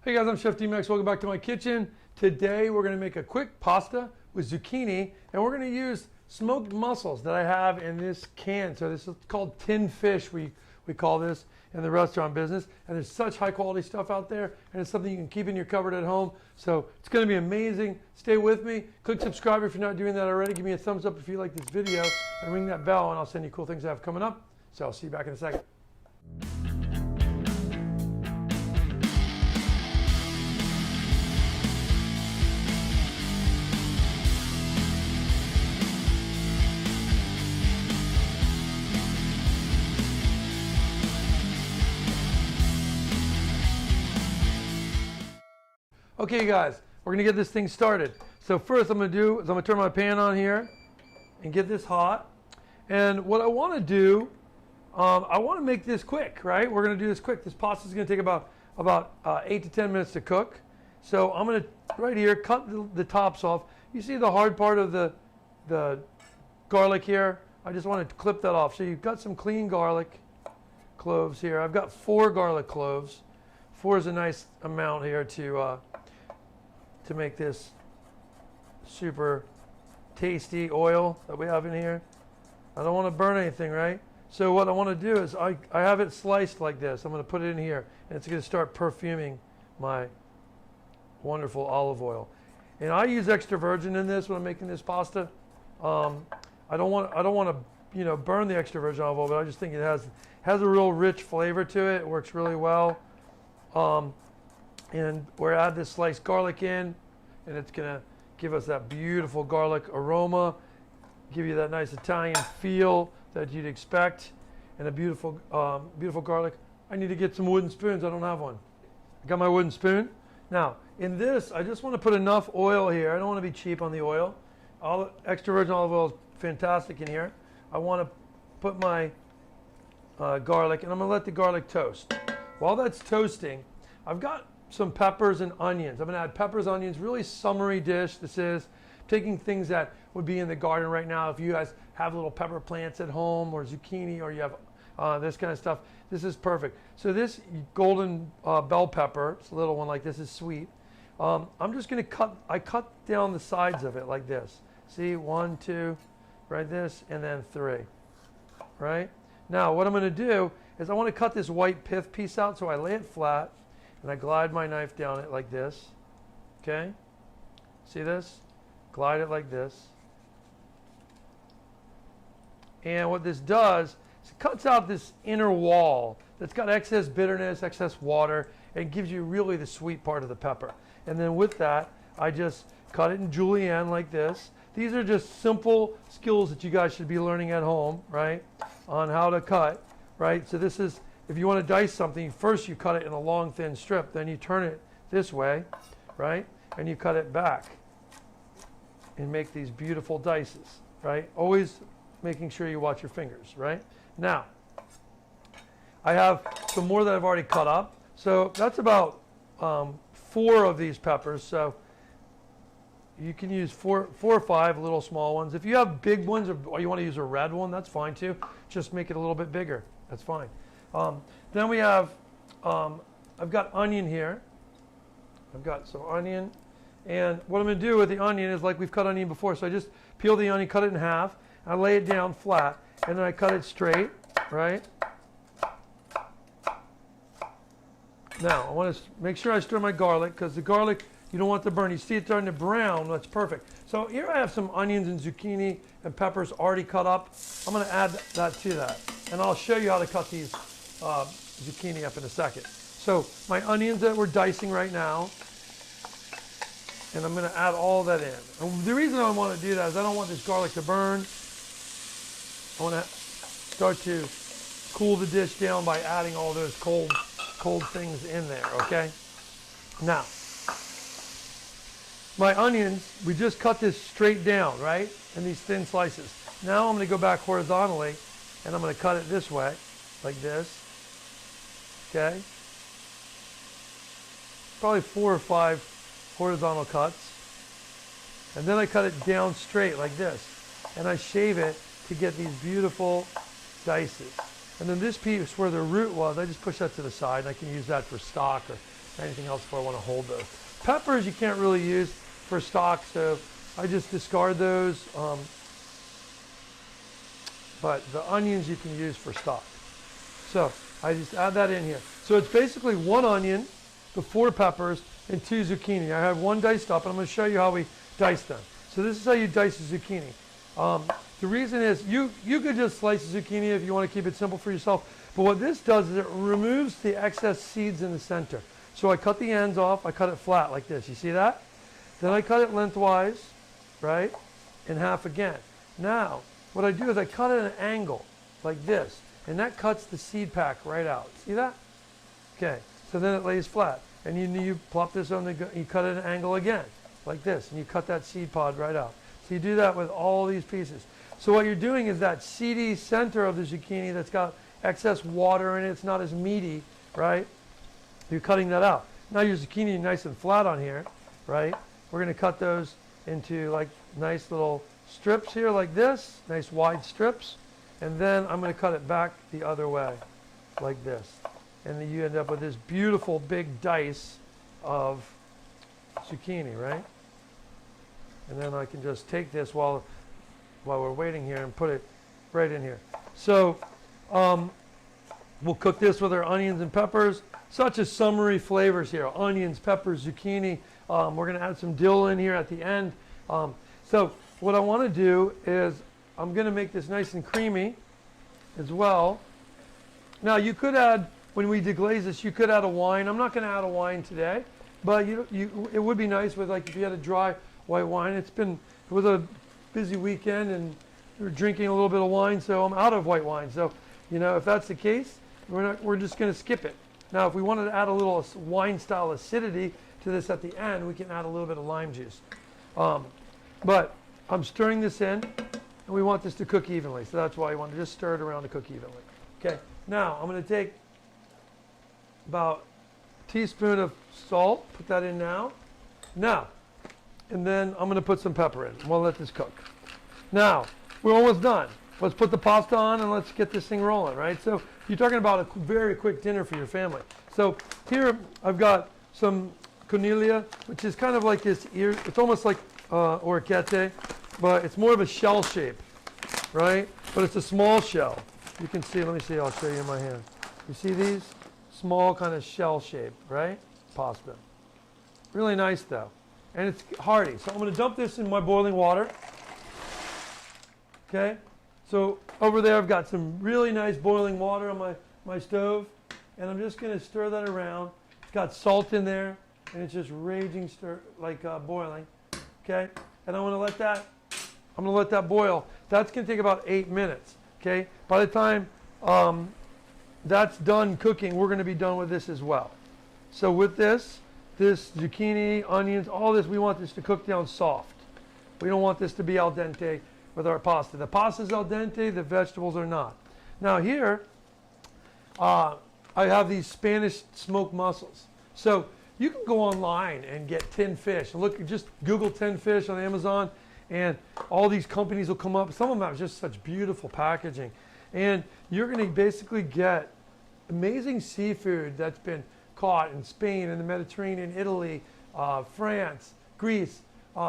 Hey guys, I'm Chef D-Max. Welcome back to my kitchen. Today we're going to make a quick pasta with zucchini, and we're going to use smoked mussels that I have in this can. So this is called tin fish, we call this in the restaurant business. And there's such high quality stuff out there, and it's something you can keep in your cupboard at home. So it's going to be amazing. Stay with me. Click subscribe if you're not doing that already. Give me a thumbs up if you like this video, and ring that bell, and I'll send you cool things I have coming up. So I'll see you back in a second. Okay guys, we're gonna get this thing started. So first I'm gonna turn my pan on here and get this hot. And what I wanna do, I wanna make this quick, right? We're gonna do this quick. This pasta is gonna take about 8 to 10 minutes to cook. So I'm gonna, right here, cut the tops off. You see the hard part of the garlic here? I just wanna clip that off. So you've got some clean garlic cloves here. I've got 4 garlic cloves. 4 is a nice amount here to make this super tasty oil that we have in here. I don't want to burn anything, right? So what I want to do is I have it sliced like this. I'm going to put it in here, and it's going to start perfuming my wonderful olive oil. And I use extra virgin in this when I'm making this pasta. I don't want to burn the extra virgin olive oil, but I just think it has a real rich flavor to it. It works really well. And we're add this sliced garlic in, and it's gonna give us that beautiful garlic aroma, give you that nice Italian feel that you'd expect, and a beautiful garlic. I need to get some wooden spoons. I don't have one. I got my wooden spoon. Now in this, I just want to put enough oil here. I don't want to be cheap on the oil. All extra virgin olive oil is fantastic in here. I want to put my garlic, and I'm gonna let the garlic toast. While that's toasting, I've got some peppers and onions. I'm gonna add peppers, onions, really summery dish. This is taking things that would be in the garden right now. If you guys have little pepper plants at home, or zucchini, or you have this kind of stuff, this is perfect. So this golden bell pepper, it's a little one like this, is sweet. I'm just gonna cut down the sides of it like this. See, 1, 2, right, this, and then 3, right? Now what I'm gonna do is I want to cut this white pith piece out, so I lay it flat and I glide my knife down it like this. Okay? See this? Glide it like this. And what this does is it cuts out this inner wall that's got excess bitterness, excess water, and it gives you really the sweet part of the pepper. And then with that, I just cut it in julienne like this. These are just simple skills that you guys should be learning at home, right? On how to cut. Right, so this is, if you want to dice something, first you cut it in a long thin strip, then you turn it this way, right, and you cut it back and make these beautiful dices, right? Always making sure you watch your fingers, right? Now, I have some more that I've already cut up, so that's about 4 of these peppers. So you can use 4 or 5 little small ones. If you have big ones, or you want to use a red one, that's fine too. Just make it a little bit bigger. That's fine. Then we have, I've got onion here. I've got some onion. And what I'm going to do with the onion is like we've cut onion before. So I just peel the onion, cut it in half. I lay it down flat. And then I cut it straight, right? Now, I want to make sure I stir my garlic, because the garlic, you don't want to burn. You see it starting to brown. That's perfect. So here I have some onions and zucchini and peppers already cut up. I'm going to add that to that. And I'll show you how to cut these zucchini up in a second. So my onions that we're dicing right now, and I'm going to add all that in. And the reason I want to do that is I don't want this garlic to burn. I want to start to cool the dish down by adding all those cold things in there, okay? Now, my onions, we just cut this straight down, right? In these thin slices. Now I'm going to go back horizontally, and I'm going to cut it this way, like this. Okay? Probably 4 or 5 horizontal cuts. And then I cut it down straight like this. And I shave it to get these beautiful dices. And then this piece where the root was, I just push that to the side, and I can use that for stock or anything else if I want to hold those. Peppers you can't really use for stock, so I just discard those. But the onions you can use for stock. So I just add that in here. So it's basically 1 onion, the 4 peppers, and 2 zucchini. I have 1 diced up, and I'm going to show you how we dice them. So this is how you dice a zucchini. The reason is you could just slice a zucchini if you want to keep it simple for yourself. But what this does is it removes the excess seeds in the center. So I cut the ends off. I cut it flat like this. You see that? Then I cut it lengthwise, right, in half again. Now, what I do is I cut it at an angle like this, and that cuts the seed pack right out. See that? Okay, so then it lays flat. And you plop this on you cut it at an angle again, like this, and you cut that seed pod right out. So you do that with all these pieces. So what you're doing is that seedy center of the zucchini that's got excess water in it, it's not as meaty, right? You're cutting that out. Now your zucchini is nice and flat on here, right? We're going to cut those into like nice little strips here like this, nice wide strips. And then I'm going to cut it back the other way like this. And then you end up with this beautiful big dice of zucchini, right? And then I can just take this while we're waiting here and put it right in here. So we'll cook this with our onions and peppers. Such a summery flavors here. Onions, peppers, zucchini. We're going to add some dill in here at the end. So what I want to do is I'm going to make this nice and creamy as well. Now you could add, when we deglaze this, you could add a wine. I'm not going to add a wine today, but it would be nice with, like, if you had a dry white wine. It was a busy weekend and we were drinking a little bit of wine, so I'm out of white wine. So, if that's the case, we're just going to skip it. Now, if we wanted to add a little wine-style acidity to this at the end, we can add a little bit of lime juice. But I'm stirring this in, and we want this to cook evenly. So that's why you want to just stir it around to cook evenly. Okay, now I'm going to take about a teaspoon of salt, put that in now. And then I'm going to put some pepper in. We'll let this cook. Now, we're almost done. Let's put the pasta on and let's get this thing rolling, right? So you're talking about a very quick dinner for your family. So here I've got some coniglia, which is kind of like this ear. It's almost like orecchiette, but it's more of a shell shape, right? But it's a small shell. You can see, let me see, I'll show you in my hand. You see these? Small kind of shell shape, right? Pasta. Really nice though. And it's hearty. So I'm going to dump this in my boiling water. Okay? So over there I've got some really nice boiling water on my stove. And I'm just going to stir that around. It's got salt in there. And it's just raging boiling. Okay? And I'm going to let that boil. That's going to take about 8 minutes. Okay? By the time that's done cooking, we're going to be done with this as well. So with this zucchini, onions, all this, we want this to cook down soft. We don't want this to be al dente with our pasta. The pasta's al dente, the vegetables are not. Now here, I have these Spanish smoked mussels. So you can go online and get tin fish. Just Google tin fish on Amazon, and all these companies will come up. Some of them have just such beautiful packaging. And you're going to basically get amazing seafood that's been caught in Spain, in the Mediterranean, Italy, France, Greece,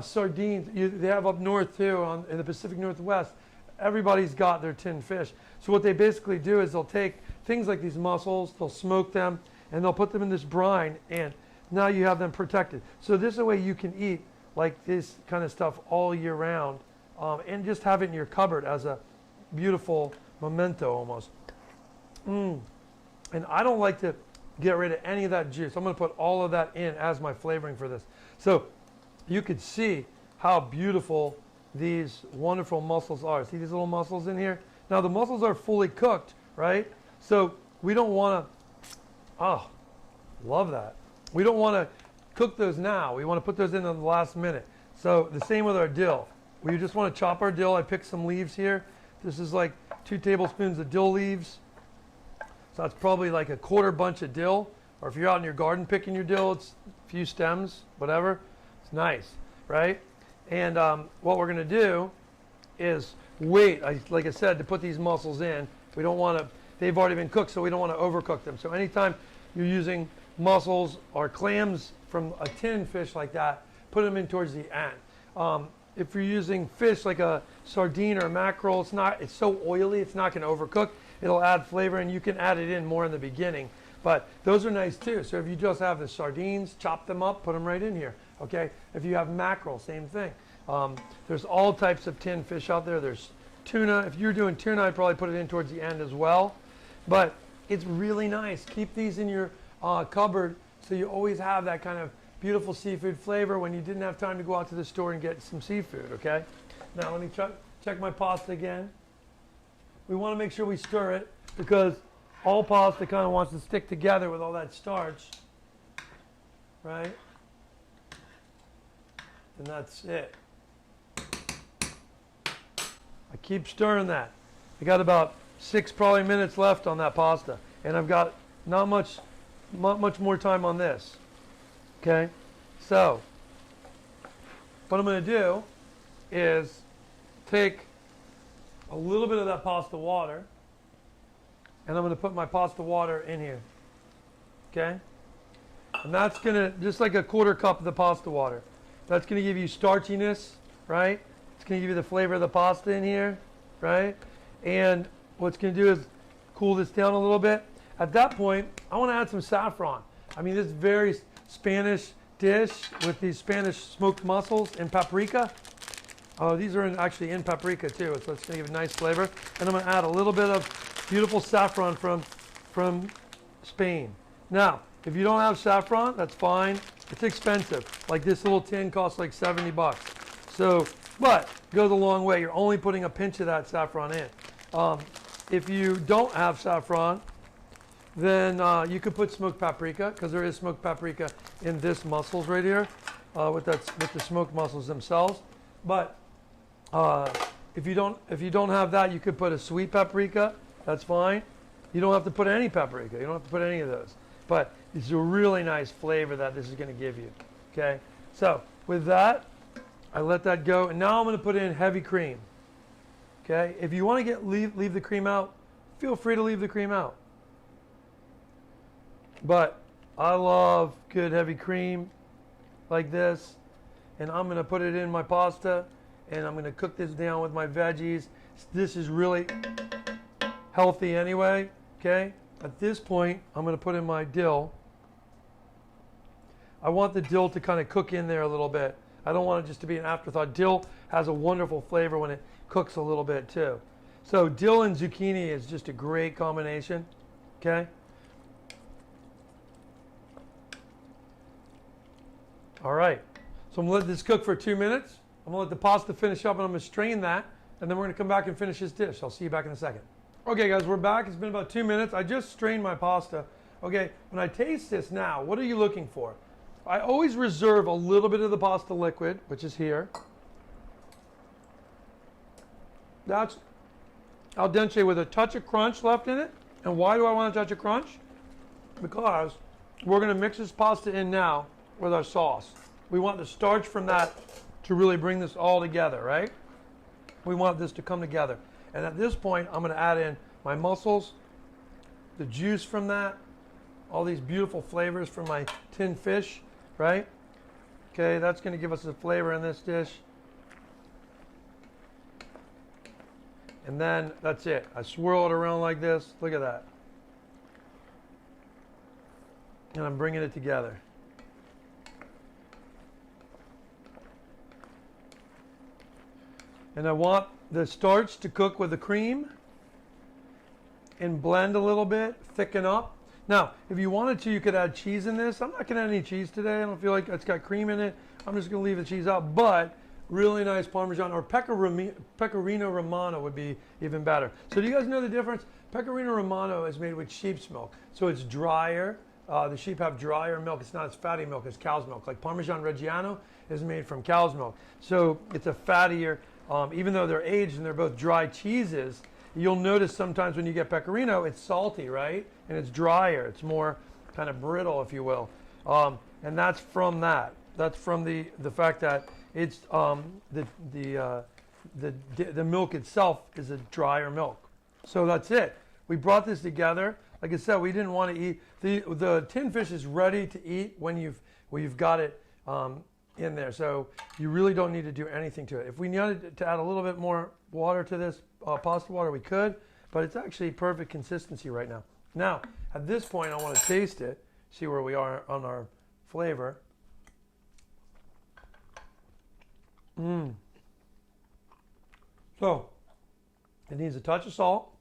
sardines. They have up north too, in the Pacific Northwest. Everybody's got their tinned fish. So what they basically do is they'll take things like these mussels, they'll smoke them, and they'll put them in this brine, and now you have them protected. So this is a way you can eat like this kind of stuff all year round, and just have it in your cupboard as a beautiful memento almost. And I don't like to get rid of any of that juice. I'm going to put all of that in as my flavoring for this. So you could see how beautiful these wonderful mussels are. See these little mussels in here? Now the mussels are fully cooked, right? So we don't want to, love that. We don't want to cook those now. We want to put those in the last minute. So the same with our dill. We just want to chop our dill. I picked some leaves here. This is like 2 tablespoons of dill leaves. So that's probably like a quarter bunch of dill. Or if you're out in your garden picking your dill, it's a few stems, whatever. It's nice, right? And what we're going to do is wait, like I said, to put these mussels in. We don't want to, they've already been cooked, so we don't want to overcook them. So anytime you're using mussels or clams from a tin fish like that, put them in towards the end. If you're using fish like a sardine or a mackerel, it's so oily, it's not going to overcook. It'll add flavor, and you can add it in more in the beginning. But those are nice too. So if you just have the sardines, chop them up, put them right in here. Okay. If you have mackerel, same thing. There's all types of tin fish out there. There's tuna. If you're doing tuna, I'd probably put it in towards the end as well. But it's really nice. Keep these in your cupboard so you always have that kind of beautiful seafood flavor when you didn't have time to go out to the store and get some seafood, okay? Now let me check my pasta again. We want to make sure we stir it because all pasta kind of wants to stick together with all that starch, right? And that's it. I keep stirring that. I got about 6 probably minutes left on that pasta, and I've got not much more time on this. Okay, so what I'm going to do is take a little bit of that pasta water, and I'm going to put my pasta water in here. Okay, and that's going to, just like a 1/4 cup of the pasta water, that's going to give you starchiness, right? It's going to give you the flavor of the pasta in here, right? And what's going to do is cool this down a little bit. At that point, I want to add some saffron. I mean, this very Spanish dish with these Spanish smoked mussels and paprika. These are actually in paprika too, so it's going to give a nice flavor. And I'm going to add a little bit of beautiful saffron from Spain. Now, if you don't have saffron, that's fine. It's expensive. Like this little tin costs like 70 bucks. So, but it goes a long way. You're only putting a pinch of that saffron in. If you don't have saffron, then you could put smoked paprika, because there is smoked paprika in this mussels right here, with the smoked mussels themselves. But if you don't have that, you could put a sweet paprika. That's fine. You don't have to put any paprika. You don't have to put any of those. But it's a really nice flavor that this is going to give you. Okay. So with that, I let that go, and now I'm going to put in heavy cream. Okay. If you want to leave the cream out, feel free to leave the cream out. But I love good heavy cream like this, and I'm going to put it in my pasta, and I'm going to cook this down with my veggies. This is really healthy anyway, okay? At this point, I'm going to put in my dill. I want the dill to kind of cook in there a little bit. I don't want it just to be an afterthought. Dill has a wonderful flavor when it cooks a little bit too. So dill and zucchini is just a great combination, okay? All right, so I'm going to let this cook for 2 minutes. I'm going to let the pasta finish up, and I'm going to strain that, and then we're going to come back and finish this dish. I'll see you back in a second. Okay, guys, we're back. It's been about 2 minutes. I just strained my pasta. Okay, when I taste this now, what are you looking for? I always reserve a little bit of the pasta liquid, which is here. That's al dente with a touch of crunch left in it. And why do I want a touch of crunch? Because we're going to mix this pasta in now with our sauce. We want the starch from that to really bring this all together, right? We want this to come together. And at this point, I'm going to add in my mussels, the juice from that, all these beautiful flavors from my tin fish, right? Okay, that's going to give us the flavor in this dish. And then that's it. I swirl it around like this. Look at that. And I'm bringing it together. And I want the starch to cook with the cream and blend a little bit, thicken up. Now, if you wanted to, you could add cheese in this. I'm not going to add any cheese today. I don't feel like it's got cream in it. I'm just going to leave the cheese out. But really nice Parmesan or Pecorino Romano would be even better. So do you guys know the difference? Pecorino Romano is made with sheep's milk. So it's drier. The sheep have drier milk. It's not as fatty milk as cow's milk. Like Parmesan Reggiano is made from cow's milk. So it's a fattier, even though they're aged and they're both dry cheeses, you'll notice sometimes when you get pecorino, it's salty, right? And it's drier. It's more kind of brittle, if you will. And that's from that. That's from the fact that it's the milk itself is a drier milk. So that's it. We brought this together. like I said, we didn't want to eat the tin fish is ready to eat when you've got it in there. So you really don't need to do anything to it. If we needed to add a little bit more water to this pasta water, we could, but it's actually perfect consistency right now. Now, at this point, I want to taste it, see where we are on our flavor. So, it needs a touch of salt.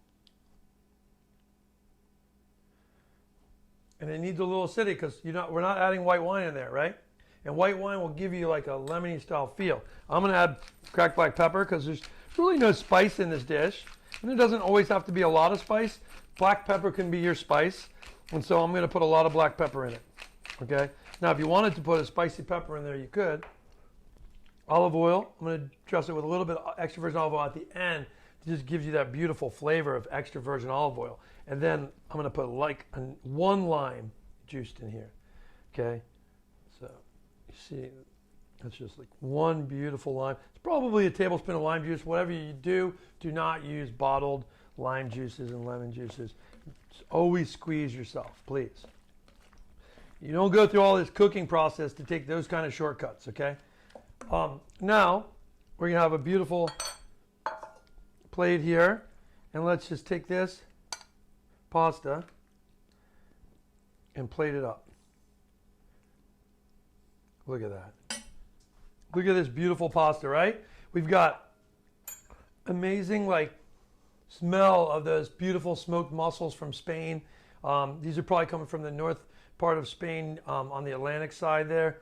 And it needs a little acidity because we're not adding white wine in there, right? And white wine will give you like a lemony style feel. I'm going to add cracked black pepper because there's really no spice in this dish. And it doesn't always have to be a lot of spice. Black pepper can be your spice. And so I'm going to put a lot of black pepper in it. Okay? Now, if you wanted to put a spicy pepper in there, you could. Olive oil. I'm going to dress it with a little bit of extra virgin olive oil at the end. It just gives you that beautiful flavor of extra virgin olive oil. And then I'm going to put like one lime juiced in here. Okay? So, you see, that's just like one beautiful lime. It's probably a tablespoon of lime juice. Whatever you do, do not use bottled lime juices and lemon juices. Just always squeeze yourself, please. You don't go through all this cooking process to take those kind of shortcuts, okay? Now, we're going to have a beautiful plate here. And let's just take this pasta and plate it up. Look at that. Look at this beautiful pasta, right? We've got amazing like smell of those beautiful smoked mussels from Spain. These are probably coming from the north part of Spain on the Atlantic side there.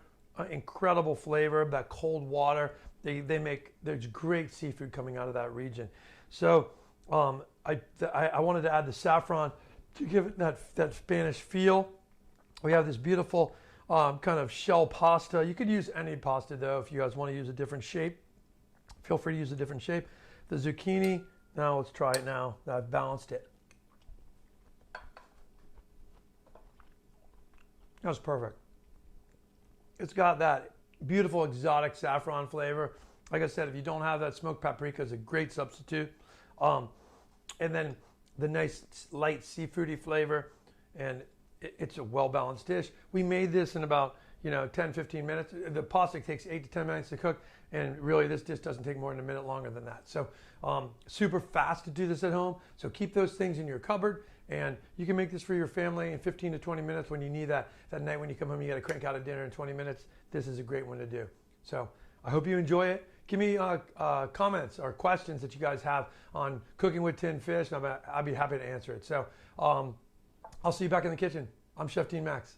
Incredible flavor, that cold water. There's great seafood coming out of that region. So I wanted to add the saffron to give it that Spanish feel. We have this beautiful kind of shell pasta. You could use any pasta though if you guys want to use a different shape. Feel free to use a different shape. The zucchini, now let's try it now that I've balanced it. That's perfect. It's got that beautiful exotic saffron flavor. Like I said, if you don't have that, smoked paprika is a great substitute. And then the nice light seafoody flavor, and it's a well-balanced dish. We made this in about 10-15 minutes. The pasta takes 8 to 10 minutes to cook, and really this dish doesn't take more than a minute longer than that. So super fast to do this at home. So keep those things in your cupboard, and you can make this for your family in 15 to 20 minutes when you need that night when you come home. You got to crank out a dinner in 20 minutes. This is a great one to do. So I hope you enjoy it. Give me comments or questions that you guys have on cooking with tin fish. I'll be happy to answer it. So I'll see you back in the kitchen. I'm Chef Dean Max.